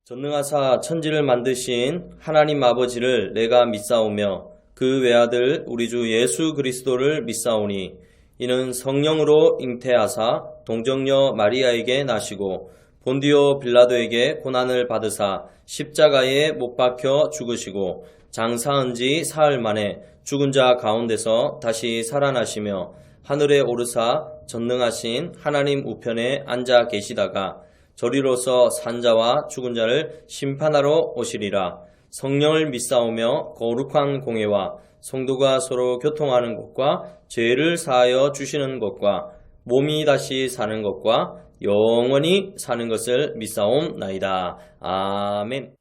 전능하사 천지를 만드신 하나님 아버지를 내가 믿사오며 그 외아들 우리 주 예수 그리스도를 믿사오니 이는 성령으로 잉태하사 동정녀 마리아에게 나시고 본디오 빌라도에게 고난을 받으사 십자가에 못 박혀 죽으시고 장사한 지 사흘 만에 죽은 자 가운데서 다시 살아나시며 하늘에 오르사 전능하신 하나님 우편에 앉아 계시다가 저리로서 산자와 죽은 자를 심판하러 오시리라. 성령을 믿사오며 거룩한 공회와 성도가 서로 교통하는 것과 죄를 사하여 주시는 것과 몸이 다시 사는 것과 영원히 사는 것을 믿사옵나이다. 아멘.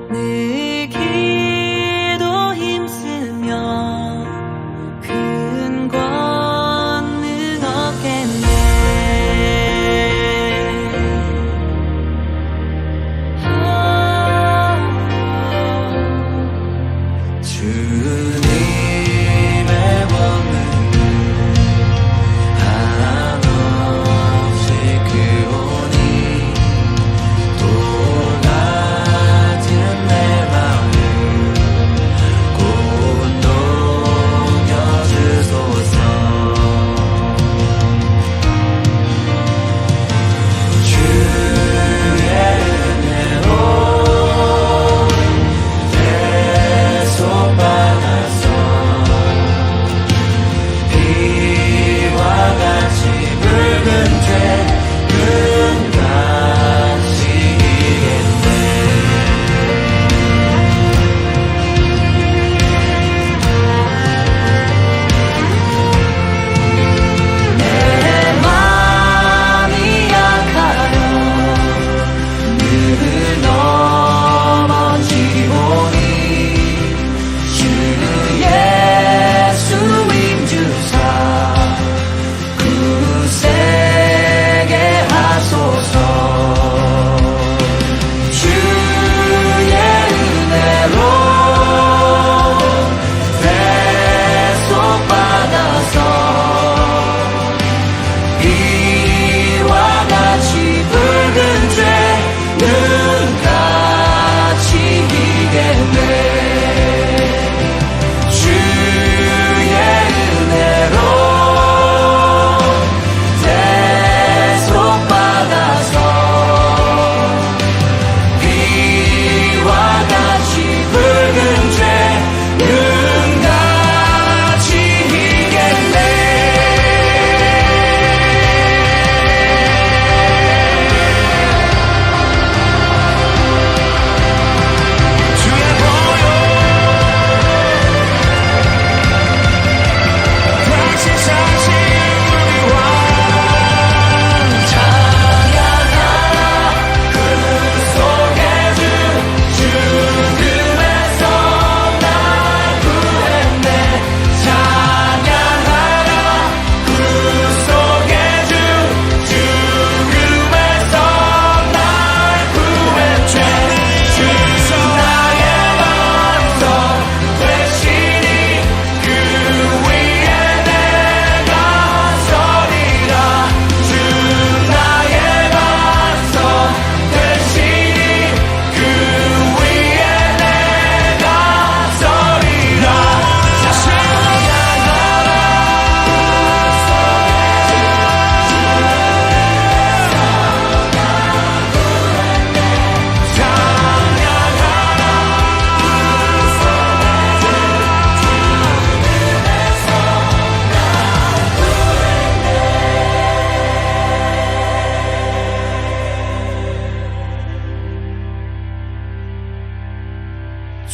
늘 기도 힘쓰며 큰 권능 얻겠네. 주님의 권능 한없이 크오니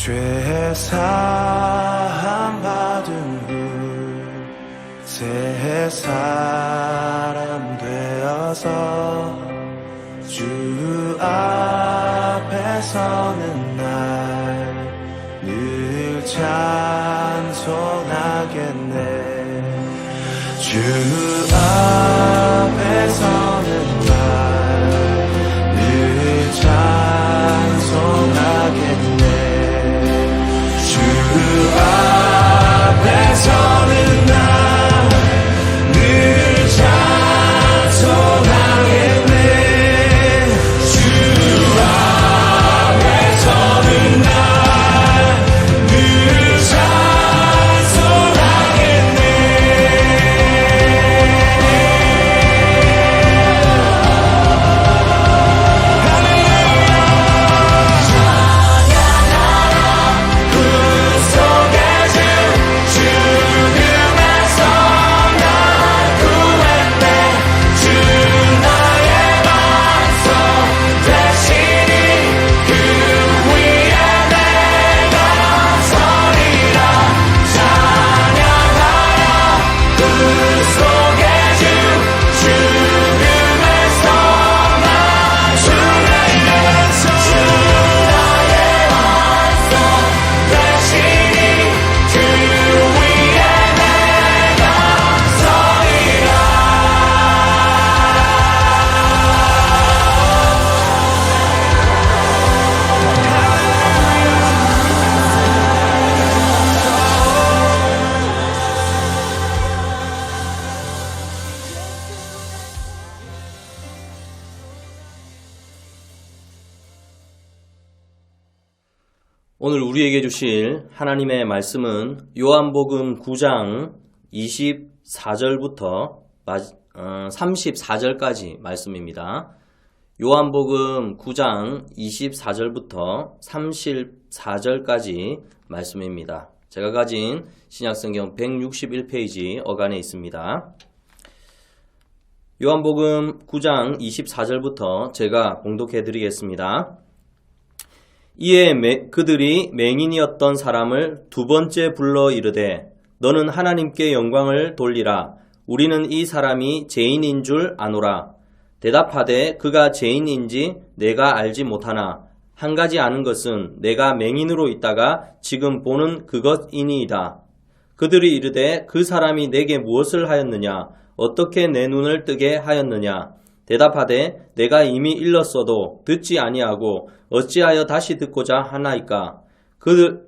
죄 사함 받은 후 새 사람 되어서 주 앞에 앞에서는 날 늘 찬송하겠네. 주 앞에서는 날 늘 찬송하겠네. 주 앞에서는 날 늘 찬송하겠네. 주 앞에서는 날 늘 찬송하겠네. 오늘 우리에게 주실 하나님의 말씀은 요한복음 9장 24절부터 34절까지 말씀입니다. 요한복음 9장 24절부터 34절까지 말씀입니다. 제가 가진 신약성경 161페이지 어간에 있습니다. 요한복음 9장 24절부터 제가 봉독해 드리겠습니다. 이에 그들이 맹인이었던 사람을 두 번째 불러 이르되 너는 하나님께 영광을 돌리라. 우리는 이 사람이 죄인인 줄 아노라. 대답하되 그가 죄인인지 내가 알지 못하나 한 가지 아는 것은 내가 맹인으로 있다가 지금 보는 그것이니이다. 그들이 이르되 그 사람이 내게 무엇을 하였느냐? 어떻게 내 눈을 뜨게 하였느냐? 대답하되 내가 이미 일렀어도 듣지 아니하고 어찌하여 다시 듣고자 하나이까?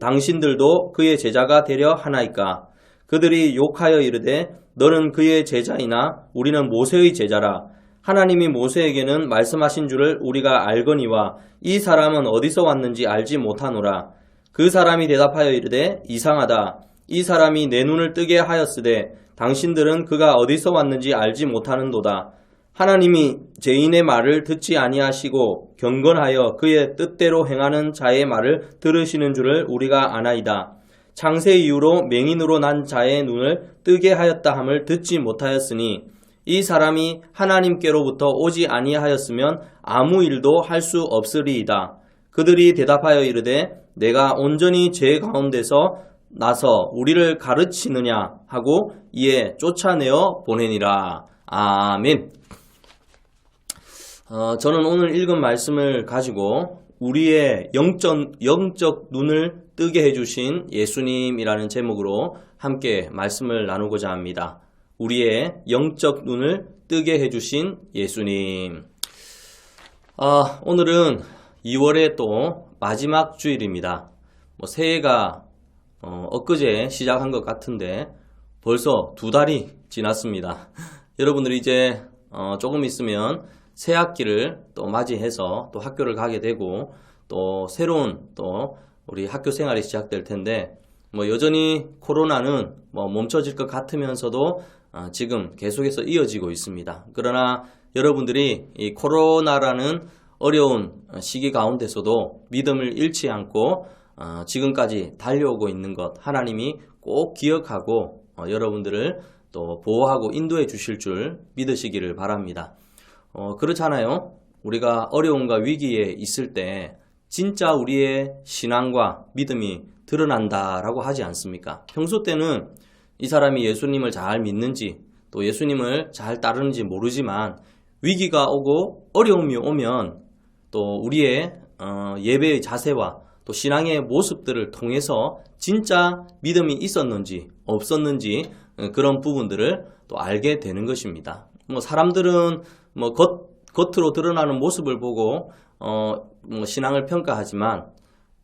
당신들도 그의 제자가 되려 하나이까? 그들이 욕하여 이르되 너는 그의 제자이나 우리는 모세의 제자라. 하나님이 모세에게는 말씀하신 줄을 우리가 알거니와 이 사람은 어디서 왔는지 알지 못하노라. 그 사람이 대답하여 이르되 이상하다. 이 사람이 내 눈을 뜨게 하였으되 당신들은 그가 어디서 왔는지 알지 못하는도다. 하나님이 죄인의 말을 듣지 아니하시고 경건하여 그의 뜻대로 행하는 자의 말을 들으시는 줄을 우리가 아나이다. 창세 이후로 맹인으로 난 자의 눈을 뜨게 하였다 함을 듣지 못하였으니 이 사람이 하나님께로부터 오지 아니하였으면 아무 일도 할 수 없으리이다. 그들이 대답하여 이르되 내가 온전히 죄 가운데서 나서 우리를 가르치느냐 하고 이에 쫓아내어 보내니라. 아멘. 저는 오늘 읽은 말씀을 가지고 우리의 영적 눈을 뜨게 해주신 예수님이라는 제목으로 함께 말씀을 나누고자 합니다. 우리의 영적 눈을 뜨게 해주신 예수님. 오늘은 2월의 또 마지막 주일입니다. 새해가 엊그제 시작한 것 같은데 벌써 2달이 지났습니다. 여러분들이 이제 조금 있으면 새 학기를 또 맞이해서 또 학교를 가게 되고 또 새로운 또 우리 학교 생활이 시작될 텐데 여전히 코로나는 멈춰질 것 같으면서도 지금 계속해서 이어지고 있습니다. 그러나 여러분들이 이 코로나라는 어려운 시기 가운데서도 믿음을 잃지 않고 지금까지 달려오고 있는 것 하나님이 꼭 기억하고 여러분들을 또 보호하고 인도해 주실 줄 믿으시기를 바랍니다. 그렇잖아요. 우리가 어려움과 위기에 있을 때 진짜 우리의 신앙과 믿음이 드러난다라고 하지 않습니까? 평소 때는 이 사람이 예수님을 잘 믿는지 또 예수님을 잘 따르는지 모르지만 위기가 오고 어려움이 오면 또 우리의 예배의 자세와 또 신앙의 모습들을 통해서 진짜 믿음이 있었는지 없었는지 그런 부분들을 또 알게 되는 것입니다. 뭐 사람들은 뭐 겉으로 드러나는 모습을 보고 뭐 신앙을 평가하지만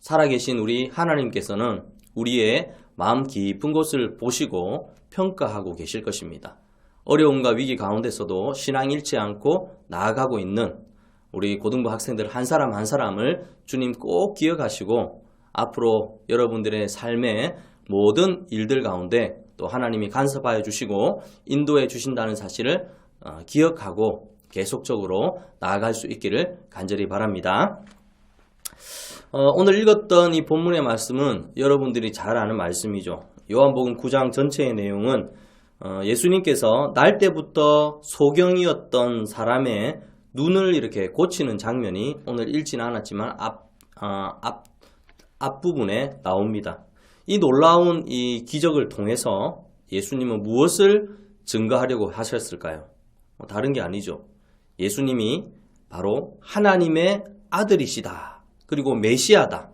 살아계신 우리 하나님께서는 우리의 마음 깊은 곳을 보시고 평가하고 계실 것입니다. 어려움과 위기 가운데서도 신앙 잃지 않고 나아가고 있는 우리 고등부 학생들 한 사람 한 사람을 주님 꼭 기억하시고 앞으로 여러분들의 삶의 모든 일들 가운데 또 하나님이 간섭하여 주시고 인도해 주신다는 사실을 기억하고 계속적으로 나아갈 수 있기를 간절히 바랍니다. 오늘 읽었던 이 본문의 말씀은 여러분들이 잘 아는 말씀이죠. 요한복음 9장 전체의 내용은 예수님께서 날 때부터 소경이었던 사람의 눈을 이렇게 고치는 장면이 오늘 읽지는 않았지만 앞부분에 나옵니다. 이 놀라운 이 기적을 통해서 예수님은 무엇을 증거하려고 하셨을까요? 다른 게 아니죠. 예수님이 바로 하나님의 아들이시다. 그리고 메시아다.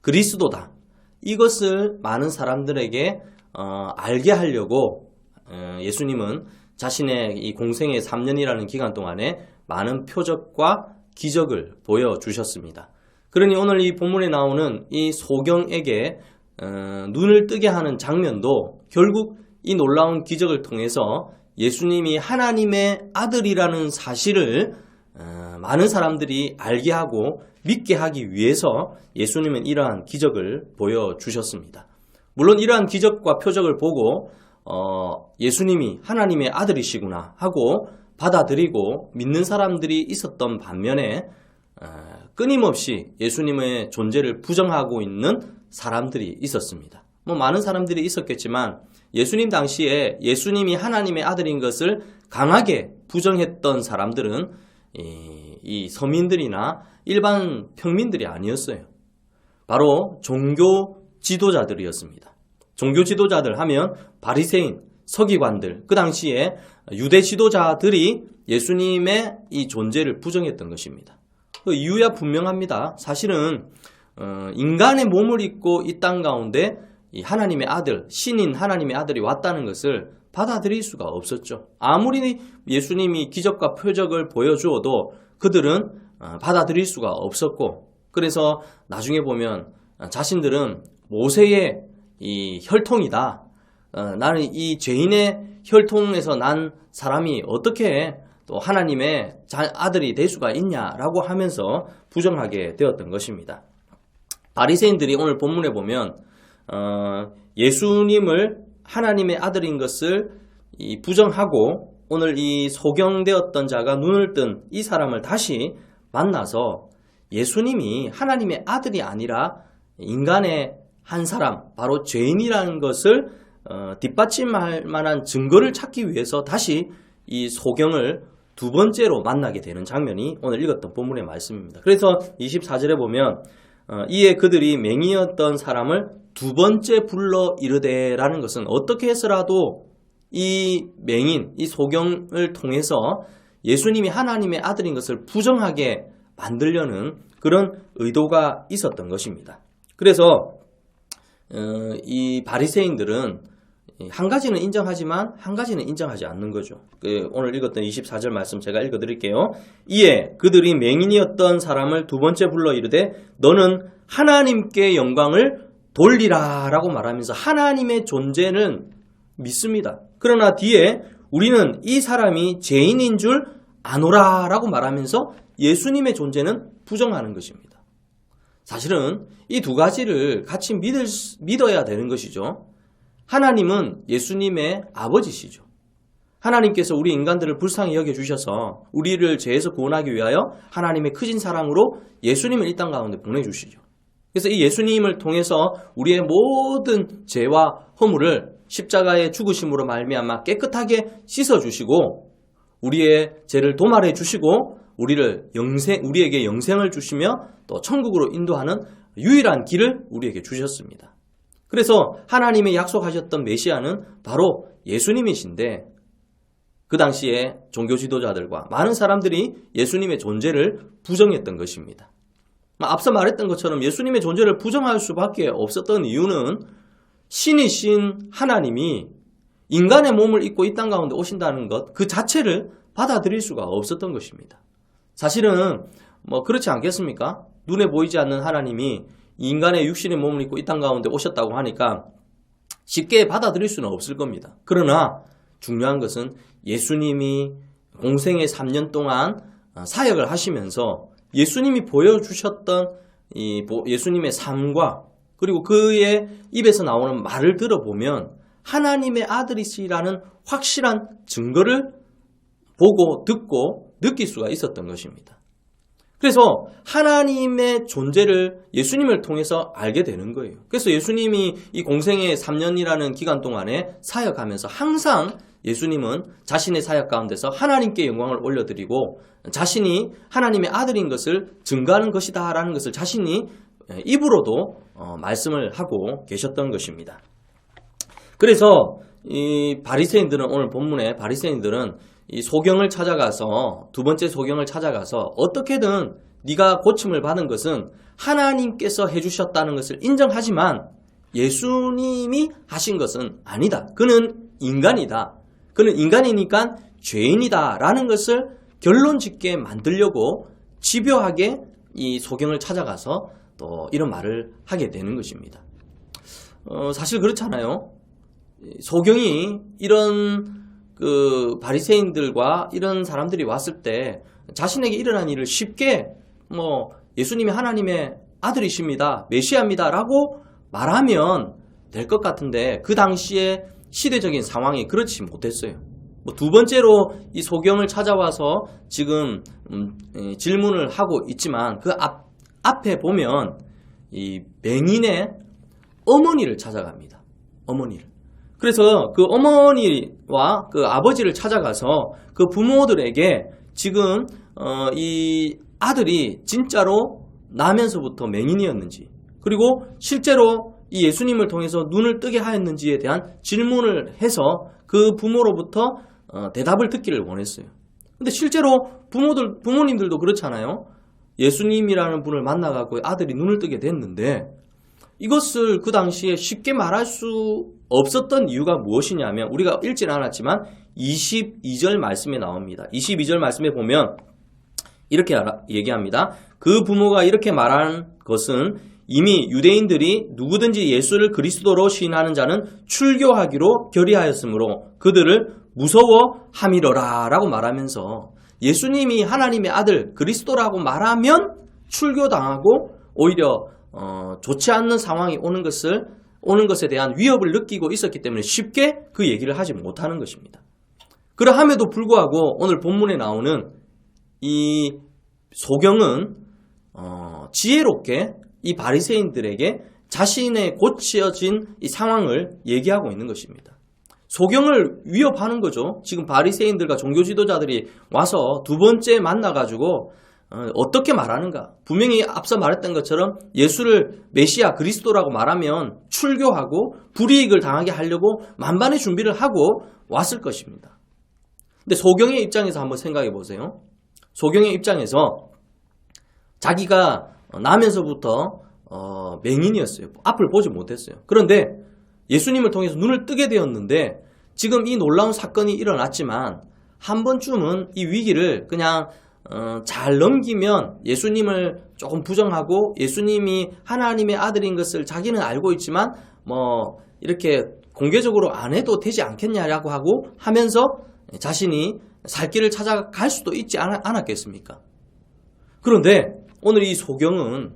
그리스도다. 이것을 많은 사람들에게 알게 하려고 예수님은 자신의 이 공생의 3년이라는 기간 동안에 많은 표적과 기적을 보여주셨습니다. 그러니 오늘 이 본문에 나오는 이 소경에게 눈을 뜨게 하는 장면도 결국 이 놀라운 기적을 통해서 예수님이 하나님의 아들이라는 사실을 많은 사람들이 알게 하고 믿게 하기 위해서 예수님은 이러한 기적을 보여주셨습니다. 물론 이러한 기적과 표적을 보고 예수님이 하나님의 아들이시구나 하고 받아들이고 믿는 사람들이 있었던 반면에 끊임없이 예수님의 존재를 부정하고 있는 사람들이 있었습니다. 뭐 많은 사람들이 있었겠지만 예수님 당시에 예수님이 하나님의 아들인 것을 강하게 부정했던 사람들은 이 서민들이나 일반 평민들이 아니었어요. 바로 종교 지도자들이었습니다. 종교 지도자들 하면 바리새인, 서기관들, 그 당시에 유대 지도자들이 예수님의 이 존재를 부정했던 것입니다. 그 이유야 분명합니다. 사실은 인간의 몸을 입고 이 땅 가운데 이 하나님의 아들, 신인 하나님의 아들이 왔다는 것을 받아들일 수가 없었죠. 아무리 예수님이 기적과 표적을 보여주어도 그들은 받아들일 수가 없었고, 그래서 나중에 보면 자신들은 모세의 이 혈통이다. 나는 이 죄인의 혈통에서 난 사람이 어떻게 또 하나님의 아들이 될 수가 있냐라고 하면서 부정하게 되었던 것입니다. 바리새인들이 오늘 본문에 보면 예수님을 하나님의 아들인 것을 부정하고 오늘 이 소경되었던 자가 눈을 뜬 이 사람을 다시 만나서 예수님이 하나님의 아들이 아니라 인간의 한 사람, 바로 죄인이라는 것을 뒷받침할 만한 증거를 찾기 위해서 다시 이 소경을 두 번째로 만나게 되는 장면이 오늘 읽었던 본문의 말씀입니다. 그래서 24절에 보면 이에 그들이 맹인이었던 사람을 두 번째 불러 이르되라는 것은 어떻게 해서라도 이 맹인, 이 소경을 통해서 예수님이 하나님의 아들인 것을 부정하게 만들려는 그런 의도가 있었던 것입니다. 그래서 이 바리새인들은 한 가지는 인정하지만 한 가지는 인정하지 않는 거죠. 오늘 읽었던 24절 말씀 제가 읽어드릴게요. 이에 그들이 맹인이었던 사람을 두 번째 불러 이르되 너는 하나님께 영광을 돌리라 라고 말하면서 하나님의 존재는 믿습니다. 그러나 뒤에 우리는 이 사람이 죄인인 줄 아노라 라고 말하면서 예수님의 존재는 부정하는 것입니다. 사실은 이 두 가지를 같이 믿어야 되는 것이죠. 하나님은 예수님의 아버지시죠. 하나님께서 우리 인간들을 불쌍히 여겨주셔서 우리를 죄에서 구원하기 위하여 하나님의 크신 사랑으로 예수님을 이 땅 가운데 보내주시죠. 그래서 이 예수님을 통해서 우리의 모든 죄와 허물을 십자가의 죽으심으로 말미암아 깨끗하게 씻어주시고 우리의 죄를 도말해 주시고 우리에게 영생을 주시며 또 천국으로 인도하는 유일한 길을 우리에게 주셨습니다. 그래서 하나님의 약속하셨던 메시아는 바로 예수님이신데 그 당시에 종교 지도자들과 많은 사람들이 예수님의 존재를 부정했던 것입니다. 앞서 말했던 것처럼 예수님의 존재를 부정할 수밖에 없었던 이유는 신이신 하나님이 인간의 몸을 입고 이 땅 가운데 오신다는 것 그 자체를 받아들일 수가 없었던 것입니다. 사실은 그렇지 않겠습니까? 눈에 보이지 않는 하나님이 인간의 육신의 몸을 입고 이 땅 가운데 오셨다고 하니까 쉽게 받아들일 수는 없을 겁니다. 그러나 중요한 것은 예수님이 공생의 3년 동안 사역을 하시면서 예수님이 보여주셨던 예수님의 삶과 그리고 그의 입에서 나오는 말을 들어보면 하나님의 아들이시라는 확실한 증거를 보고 듣고 느낄 수가 있었던 것입니다. 그래서 하나님의 존재를 예수님을 통해서 알게 되는 거예요. 그래서 예수님이 이 공생의 3년이라는 기간 동안에 사역하면서 항상 예수님은 자신의 사역 가운데서 하나님께 영광을 올려드리고 자신이 하나님의 아들인 것을 증거하는 것이다 라는 것을 자신이 입으로도 말씀을 하고 계셨던 것입니다. 그래서 이 바리새인들은 오늘 본문의 바리새인들은 이 소경을 찾아가서 두 번째 소경을 찾아가서 어떻게든 네가 고침을 받은 것은 하나님께서 해주셨다는 것을 인정하지만 예수님이 하신 것은 아니다. 그는 인간이다. 그는 인간이니까 죄인이다 라는 것을 결론 짓게 만들려고 집요하게 이 소경을 찾아가서 또 이런 말을 하게 되는 것입니다. 사실 그렇잖아요. 소경이 이런 바리새인들과 이런 사람들이 왔을 때 자신에게 일어난 일을 쉽게 예수님이 하나님의 아들이십니다. 메시아입니다. 라고 말하면 될 것 같은데 그 당시에 시대적인 상황이 그렇지 못했어요. 두 번째로 이 소경을 찾아와서 지금 질문을 하고 있지만 그 앞에 보면 이 맹인의 어머니를 찾아갑니다. 어머니를. 그래서 그 어머니와 그 아버지를 찾아가서 그 부모들에게 지금 이 아들이 진짜로 나면서부터 맹인이었는지 그리고 실제로 이 예수님을 통해서 눈을 뜨게 하였는지에 대한 질문을 해서 그 부모로부터 대답을 듣기를 원했어요. 근데 실제로 부모님들도 그렇잖아요. 예수님이라는 분을 만나갖고 아들이 눈을 뜨게 됐는데 이것을 그 당시에 쉽게 말할 수 없었던 이유가 무엇이냐면 우리가 읽지는 않았지만 22절 말씀에 나옵니다. 22절 말씀에 보면 이렇게 얘기합니다. 그 부모가 이렇게 말한 것은 이미 유대인들이 누구든지 예수를 그리스도로 시인하는 자는 출교하기로 결의하였으므로 그들을 무서워함이러라 라고 말하면서 예수님이 하나님의 아들 그리스도라고 말하면 출교당하고 오히려 좋지 않는 상황이 오는 것에 대한 위협을 느끼고 있었기 때문에 쉽게 그 얘기를 하지 못하는 것입니다. 그러함에도 불구하고 오늘 본문에 나오는 이 소경은 지혜롭게 이 바리새인들에게 자신의 고치어진 이 상황을 얘기하고 있는 것입니다. 소경을 위협하는 거죠. 지금 바리새인들과 종교 지도자들이 와서 두 번째 만나가지고 어떻게 말하는가? 분명히 앞서 말했던 것처럼 예수를 메시아 그리스도라고 말하면 출교하고 불이익을 당하게 하려고 만반의 준비를 하고 왔을 것입니다. 근데 소경의 입장에서 한번 생각해 보세요. 소경의 입장에서 자기가 나면서부터 맹인이었어요. 앞을 보지 못했어요. 그런데 예수님을 통해서 눈을 뜨게 되었는데 지금 이 놀라운 사건이 일어났지만 한 번쯤은 이 위기를 그냥 잘 넘기면 예수님을 조금 부정하고 예수님이 하나님의 아들인 것을 자기는 알고 있지만 이렇게 공개적으로 안 해도 되지 않겠냐라고 하고 하면서 자신이 살 길을 찾아갈 수도 있지 않았겠습니까? 그런데 오늘 이 소경은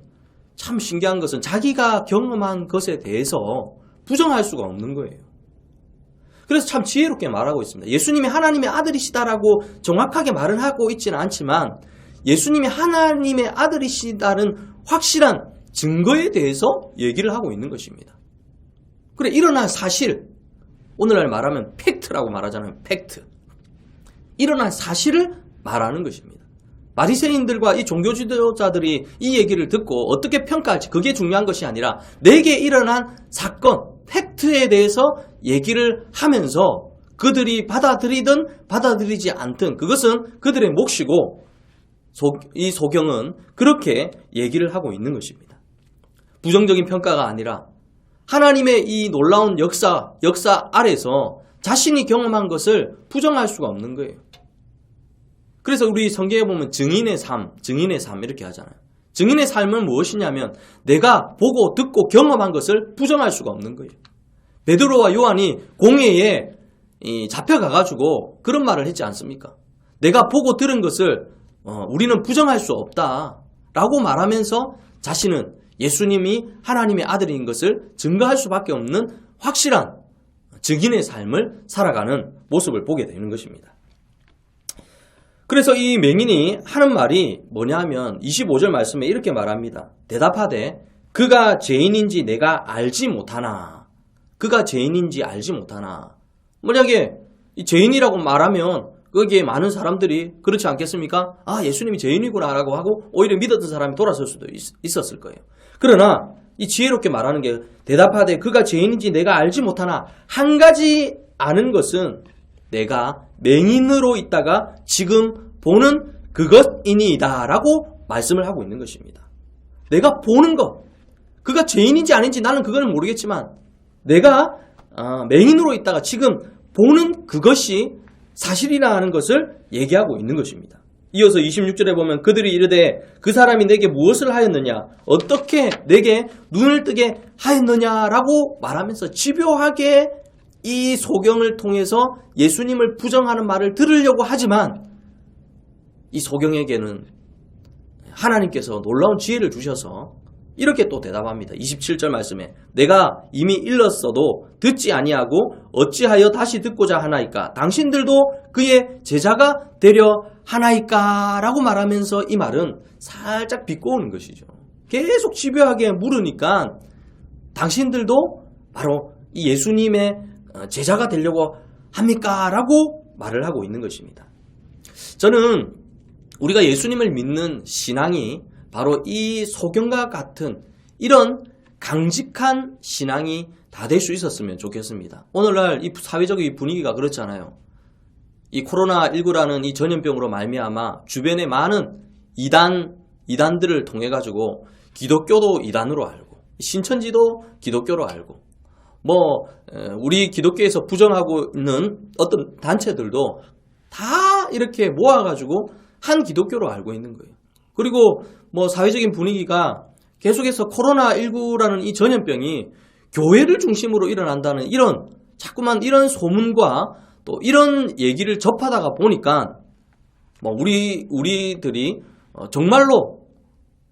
참 신기한 것은 자기가 경험한 것에 대해서 부정할 수가 없는 거예요. 그래서 참 지혜롭게 말하고 있습니다. 예수님이 하나님의 아들이시다라고 정확하게 말은 하고 있지는 않지만 예수님이 하나님의 아들이시다는 확실한 증거에 대해서 얘기를 하고 있는 것입니다. 그래, 일어난 사실, 오늘날 말하면 팩트라고 말하잖아요. 팩트. 일어난 사실을 말하는 것입니다. 바리새인들과 이 종교 지도자들이 이 얘기를 듣고 어떻게 평가할지 그게 중요한 것이 아니라 내게 일어난 사건, 팩트에 대해서 얘기를 하면서 그들이 받아들이든 받아들이지 않든 그것은 그들의 몫이고 이 소경은 그렇게 얘기를 하고 있는 것입니다. 부정적인 평가가 아니라 하나님의 이 놀라운 역사 아래서 자신이 경험한 것을 부정할 수가 없는 거예요. 그래서 우리 성경에 보면 증인의 삶 이렇게 하잖아요. 증인의 삶은 무엇이냐면 내가 보고 듣고 경험한 것을 부정할 수가 없는 거예요. 베드로와 요한이 공회에 잡혀가가지고 그런 말을 했지 않습니까? 내가 보고 들은 것을 우리는 부정할 수 없다라고 말하면서 자신은 예수님이 하나님의 아들인 것을 증거할 수밖에 없는 확실한 증인의 삶을 살아가는 모습을 보게 되는 것입니다. 그래서 이 맹인이 하는 말이 뭐냐 하면 25절 말씀에 이렇게 말합니다. 대답하되 그가 죄인인지 내가 알지 못하나. 그가 죄인인지 알지 못하나. 만약에 이 죄인이라고 말하면 거기에 많은 사람들이 그렇지 않겠습니까? 아, 예수님이 죄인이구나 라고 하고 오히려 믿었던 사람이 돌아설 수도 있었을 거예요. 그러나 이 지혜롭게 말하는 게 대답하되 그가 죄인인지 내가 알지 못하나 한 가지 아는 것은 내가 맹인으로 있다가 지금 보는 그것이니이다 라고 말씀을 하고 있는 것입니다. 내가 보는 것, 그가 죄인인지 아닌지 나는 그거는 모르겠지만 내가 맹인으로 있다가 지금 보는 그것이 사실이라는 것을 얘기하고 있는 것입니다. 이어서 26절에 보면 그들이 이르되 그 사람이 내게 무엇을 하였느냐 어떻게 내게 눈을 뜨게 하였느냐라고 말하면서 집요하게 이 소경을 통해서 예수님을 부정하는 말을 들으려고 하지만 이 소경에게는 하나님께서 놀라운 지혜를 주셔서 이렇게 또 대답합니다. 27절 말씀에 내가 이미 일렀어도 듣지 아니하고 어찌하여 다시 듣고자 하나이까 당신들도 그의 제자가 되려 하나이까 라고 말하면서 이 말은 살짝 비꼬는 것이죠. 계속 집요하게 물으니까 당신들도 바로 이 예수님의 제자가 되려고 합니까? 라고 말을 하고 있는 것입니다. 저는 우리가 예수님을 믿는 신앙이 바로 이 소경과 같은 이런 강직한 신앙이 다 될 수 있었으면 좋겠습니다. 오늘날 이 사회적인 분위기가 그렇잖아요. 이 코로나19라는 이 전염병으로 말미암아 주변에 많은 이단들을 통해 가지고 기독교도 이단으로 알고 신천지도 기독교로 알고 우리 기독교에서 부정하고 있는 어떤 단체들도 다 이렇게 모아가지고 한 기독교로 알고 있는 거예요. 그리고 사회적인 분위기가 계속해서 코로나19라는 이 전염병이 교회를 중심으로 일어난다는 자꾸만 이런 소문과 또 이런 얘기를 접하다가 보니까 우리들이 정말로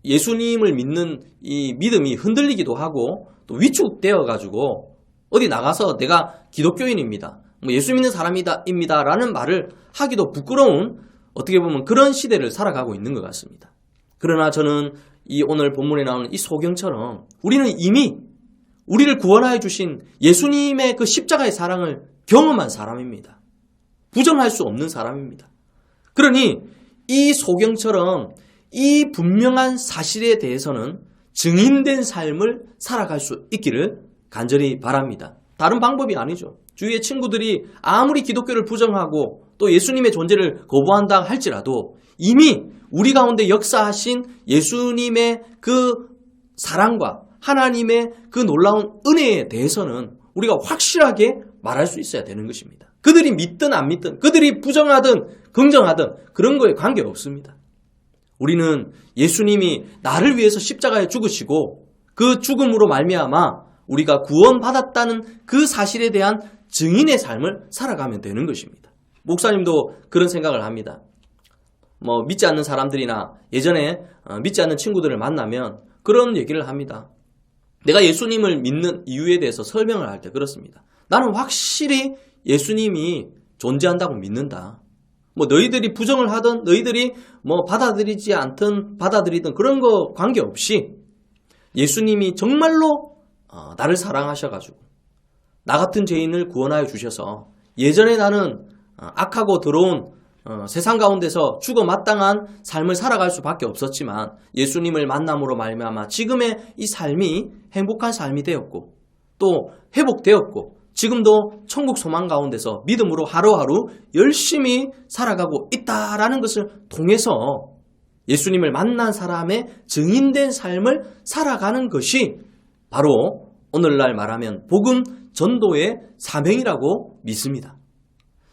예수님을 믿는 이 믿음이 흔들리기도 하고 또 위축되어 가지고 어디 나가서 내가 기독교인입니다. 예수 믿는 사람입니다. 라는 말을 하기도 부끄러운 어떻게 보면 그런 시대를 살아가고 있는 것 같습니다. 그러나 저는 이 오늘 본문에 나오는 이 소경처럼 우리는 이미 우리를 구원하여 주신 예수님의 그 십자가의 사랑을 경험한 사람입니다. 부정할 수 없는 사람입니다. 그러니 이 소경처럼 이 분명한 사실에 대해서는 증인된 삶을 살아갈 수 있기를 간절히 바랍니다. 다른 방법이 아니죠. 주위의 친구들이 아무리 기독교를 부정하고 또 예수님의 존재를 거부한다 할지라도 이미 우리 가운데 역사하신 예수님의 그 사랑과 하나님의 그 놀라운 은혜에 대해서는 우리가 확실하게 말할 수 있어야 되는 것입니다. 그들이 믿든 안 믿든 그들이 부정하든 긍정하든 그런 거에 관계없습니다. 우리는 예수님이 나를 위해서 십자가에 죽으시고 그 죽음으로 말미암아 우리가 구원받았다는 그 사실에 대한 증인의 삶을 살아가면 되는 것입니다. 목사님도 그런 생각을 합니다. 믿지 않는 사람들이나 예전에 믿지 않는 친구들을 만나면 그런 얘기를 합니다. 내가 예수님을 믿는 이유에 대해서 설명을 할 때 그렇습니다. 나는 확실히 예수님이 존재한다고 믿는다. 너희들이 부정을 하든 너희들이 받아들이지 않든 받아들이든 그런 거 관계없이 예수님이 정말로 나를 사랑하셔가지고 나 같은 죄인을 구원하여 주셔서 예전에 나는 악하고 더러운 세상 가운데서 죽어 마땅한 삶을 살아갈 수밖에 없었지만 예수님을 만남으로 말미암아 지금의 이 삶이 행복한 삶이 되었고 또 회복되었고 지금도 천국 소망 가운데서 믿음으로 하루하루 열심히 살아가고 있다라는 것을 통해서 예수님을 만난 사람의 증인된 삶을 살아가는 것이 바로 오늘날 말하면 복음 전도의 사명이라고 믿습니다.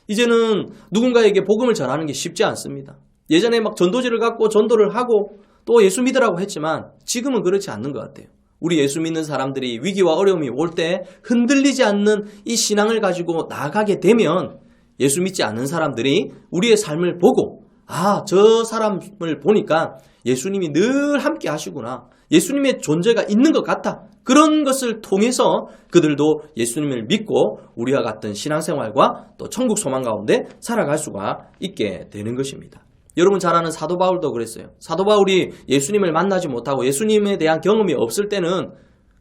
이제는 누군가에게 복음을 전하는 게 쉽지 않습니다. 예전에 막 전도지를 갖고 전도를 하고 또 예수 믿으라고 했지만 지금은 그렇지 않는 것 같아요. 우리 예수 믿는 사람들이 위기와 어려움이 올 때 흔들리지 않는 이 신앙을 가지고 나아가게 되면 예수 믿지 않는 사람들이 우리의 삶을 보고 아, 저 사람을 보니까 예수님이 늘 함께 하시구나. 예수님의 존재가 있는 것 같아. 그런 것을 통해서 그들도 예수님을 믿고 우리와 같은 신앙생활과 또 천국 소망 가운데 살아갈 수가 있게 되는 것입니다. 여러분 잘 아는 사도 바울도 그랬어요. 사도 바울이 예수님을 만나지 못하고 예수님에 대한 경험이 없을 때는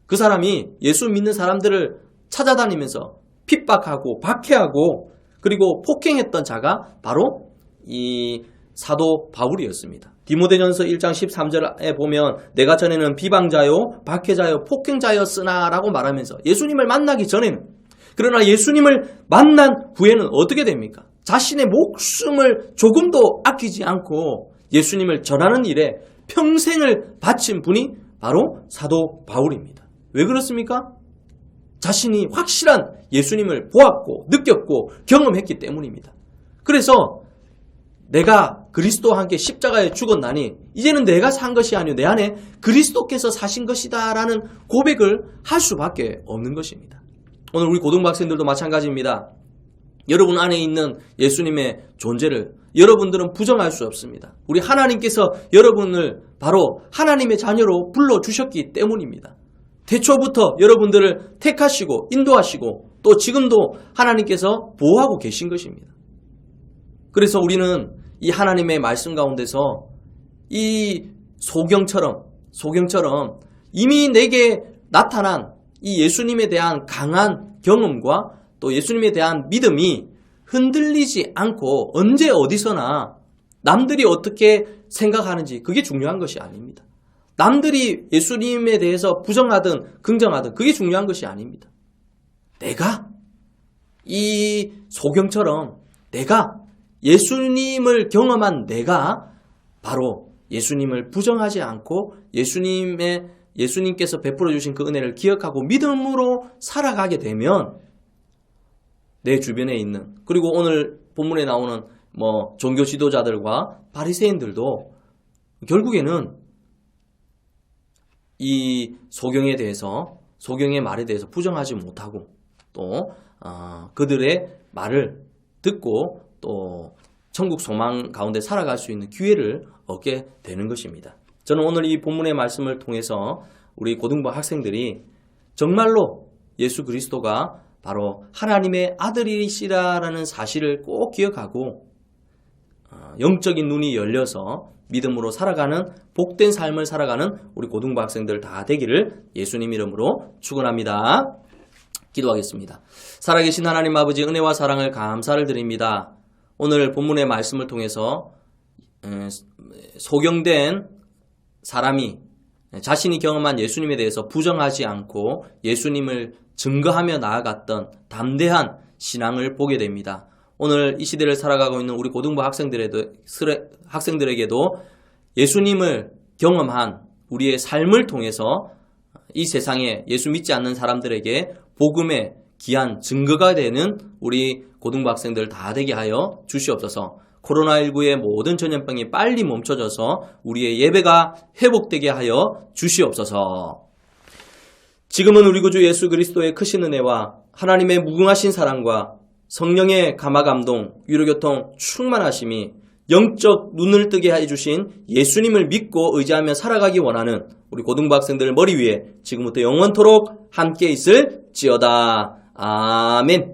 그 사람이 예수 믿는 사람들을 찾아다니면서 핍박하고 박해하고 그리고 폭행했던 자가 바로 이 사도 바울이었습니다. 디모데전서 1장 13절에 보면 내가 전에는 비방자요 박해자요 폭행자였으나 라고 말하면서 예수님을 만나기 전에는 그러나 예수님을 만난 후에는 어떻게 됩니까? 자신의 목숨을 조금도 아끼지 않고 예수님을 전하는 일에 평생을 바친 분이 바로 사도 바울입니다. 왜 그렇습니까? 자신이 확실한 예수님을 보았고 느꼈고 경험했기 때문입니다. 그래서 내가 그리스도와 함께 십자가에 죽었나니 이제는 내가 산 것이 아니요 내 안에 그리스도께서 사신 것이다 라는 고백을 할 수밖에 없는 것입니다. 오늘 우리 고등학생들도 마찬가지입니다. 여러분 안에 있는 예수님의 존재를 여러분들은 부정할 수 없습니다. 우리 하나님께서 여러분을 바로 하나님의 자녀로 불러주셨기 때문입니다. 태초부터 여러분들을 택하시고 인도하시고 또 지금도 하나님께서 보호하고 계신 것입니다. 그래서 우리는 이 하나님의 말씀 가운데서 이 소경처럼 이미 내게 나타난 이 예수님에 대한 강한 경험과 또 예수님에 대한 믿음이 흔들리지 않고 언제 어디서나 남들이 어떻게 생각하는지 그게 중요한 것이 아닙니다. 남들이 예수님에 대해서 부정하든 긍정하든 그게 중요한 것이 아닙니다. 내가 이 소경처럼 내가 예수님을 경험한 내가 바로 예수님을 부정하지 않고 예수님께서 베풀어 주신 그 은혜를 기억하고 믿음으로 살아가게 되면 내 주변에 있는 그리고 오늘 본문에 나오는 종교 지도자들과 바리새인들도 결국에는 이 소경에 대해서 소경의 말에 대해서 부정하지 못하고 또 그들의 말을 듣고 또 천국 소망 가운데 살아갈 수 있는 기회를 얻게 되는 것입니다. 저는 오늘 이 본문의 말씀을 통해서 우리 고등부 학생들이 정말로 예수 그리스도가 바로 하나님의 아들이시라는 사실을 꼭 기억하고 영적인 눈이 열려서 믿음으로 살아가는 복된 삶을 살아가는 우리 고등부 학생들 다 되기를 예수님 이름으로 축원합니다. 기도하겠습니다. 살아계신 하나님 아버지 은혜와 사랑을 감사를 드립니다. 오늘 본문의 말씀을 통해서 소경된 사람이 자신이 경험한 예수님에 대해서 부정하지 않고 예수님을 증거하며 나아갔던 담대한 신앙을 보게 됩니다. 오늘 이 시대를 살아가고 있는 우리 고등부 학생들에게도 예수님을 경험한 우리의 삶을 통해서 이 세상에 예수 믿지 않는 사람들에게 복음의 귀한 증거가 되는 우리 고등부 학생들 다 되게 하여 주시옵소서. 코로나19의 모든 전염병이 빨리 멈춰져서 우리의 예배가 회복되게 하여 주시옵소서. 지금은 우리 구주 예수 그리스도의 크신 은혜와 하나님의 무궁하신 사랑과 성령의 감화감동, 위로교통 충만하심이 영적 눈을 뜨게 해주신 예수님을 믿고 의지하며 살아가기 원하는 우리 고등부 학생들 머리 위에 지금부터 영원토록 함께 있을지어다. 아멘.